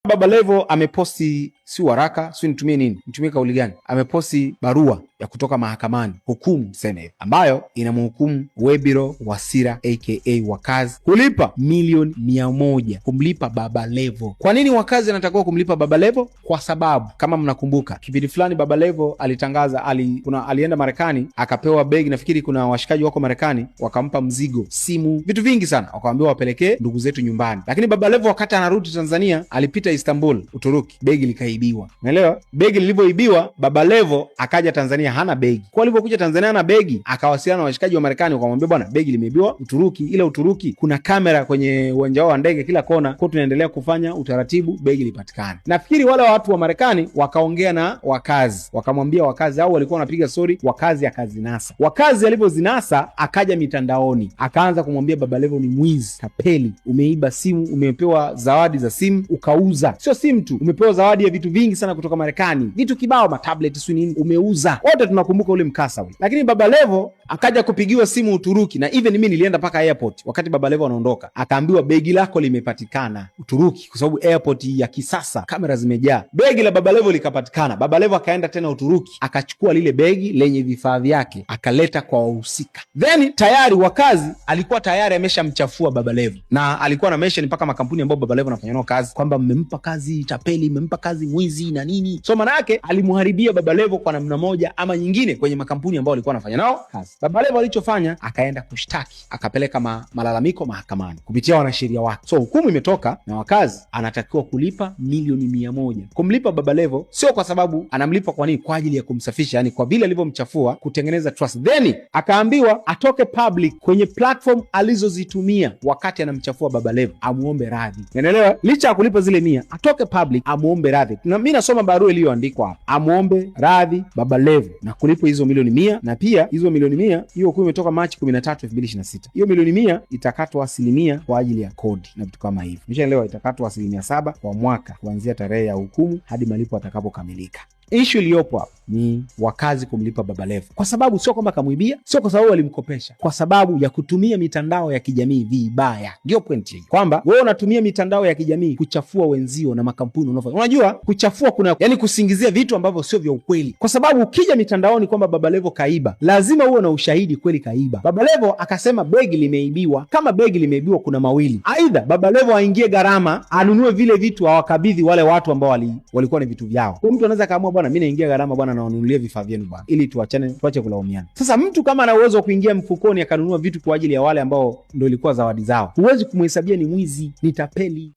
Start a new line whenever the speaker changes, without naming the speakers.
Baba Levo ameposti si waraka, si nitumie nini, nitumie kauli gani, ameposti barua ya kutoka mahakamani, hukumu seme, ambayo inamhukumu Webiro Wasira aka Wakazi kulipa milioni 100 kumlipa Baba Levo. Kwa nini Wakazi anatakiwa kumlipa Baba Levo? Kwa sababu kama mnakumbuka kipindi fulani Baba Levo alitangaza alienda Marekani, akapewa begi, nafikiri kuna washikaji wako Marekani wakampa mzigo, simu, vitu vingi sana, wakaambiwa wapelekee ndugu zetu nyumbani. Lakini Baba Levo wakati anarudi Tanzania alipita Istanbul, Uturuki, begi likaibiwa. Umeelewa? Begi lilivyoibiwa, Baba Levo akaja Tanzania hana begi. Kwa alipokuja Tanzania hana begi, akawasiliana na washikaji wa Marekani wakamwambia bwana, begi limeibiwa Uturuki. Ile Uturuki kuna kamera kwenye uwanja wao wa ndege kila kona, kwa tunaendelea kufanya utaratibu begi lipatikane. Nafikiri wale watu wa Marekani wakaongea na Wakazi, wakamwambia Wakazi, au walikuwa wanapiga story, Wakazi akazinasa. Wakazi alipozinasa akaja mitandaoni akaanza kumwambia Baba Levo ni mwizi, tapeli, umeiba simu, umepewa zawadi za simu ukauza. Sio simu tu, umepewa zawadi ya vitu vingi sana kutoka Marekani, vitu kibao, matablet sio nini, umeuza. Wote tunakumbuka ule mkasa ule. Lakini Baba Levo akaja kupigiwa simu Uturuki, na even mimi nilienda paka airport wakati Baba Levo anaondoka, akaambiwa begi lako limepatikana Uturuki, kwa sababu airport ya kisasa kamera zimejaa. Begi la Baba Levo likapatikana. Baba Levo akaenda tena Uturuki, akachukua lile begi lenye vifaa vyake, akaleta kwa wahusika. Then tayari Wakazi alikuwa tayari ameshamchafua Baba Levo, na alikuwa na mention mpaka makampuni ambayo Baba Levo anafanya nao kazi kwamba mmempa kazi tapeli, mmempa kazi mwizi na nini. So maana yake alimharibia Baba Levo kwa namna moja ama nyingine kwenye makampuni ambayo alikuwa anafanya nao kazi. Baba Levo alichofanya, akaenda kushtaki, akapeleka malalamiko mahakamani kupitia wanasheria wake. So hukumu imetoka na Wakazi anatakiwa kulipa milioni 100 kumlipa Baba Levo. Sio kwa sababu anamlipa kwa nini, kwa ajili ya kumsafisha, yani kwa vile alivyomchafua, kutengeneza trust. Then akaambiwa atoke public kwenye platform alizozitumia wakati anamchafua Baba Levo, amuombe radhi. Unaelewa? Licha ya kulipa zile 100, atoke public amuombe radhi. Na mimi nasoma barua iliyoandikwa hapa, amuombe radhi Baba Levo na kulipa hizo milioni 100. Na pia hizo milioni 100, hiyo hukumu imetoka Machi 13, 2026. Hiyo milioni 100 itakatwa 1% kwa ajili ya kodi na vitu kama hivyo. Umeshaelewa? Itakatwa 7% kwa mwaka kuanzia tarehe ya hukumu hadi malipo atakapokamilika. Issue iliyopo hapa ni Wakazi kumlipa Baba Levo, kwa sababu sio kwamba kamwibia, sio kwa sababu alimkopesha, kwa sababu ya kutumia mitandao ya kijamii vibaya. Ndio point hii, kwamba wewe unatumia mitandao ya kijamii kuchafua wenzio na makampuni unafanya. Unajua kuchafua kuna yani kusingizia vitu ambavyo sio vya ukweli, kwa sababu ukija mitandaoni kwamba Baba Levo kaiba, lazima uwe na ushahidi kweli kaiba. Baba Levo akasema begi limeibiwa. Kama begi limeibiwa, kuna mawili: aidha Baba Levo aingie gharama anunue vile vitu, awakabidhi wale watu ambao walikuwa ni vitu vyao. Kwa mtu anaweza kaamua, bwana mimi naingia gharama bwana, nawanunulie vifaa vyenu bwana, ili tuache kulaumiana. Sasa mtu kama ana uwezo wa kuingia mfukoni akanunua vitu kwa ajili ya wale ambao ndio ilikuwa zawadi zao, huwezi kumhesabia ni mwizi, ni tapeli.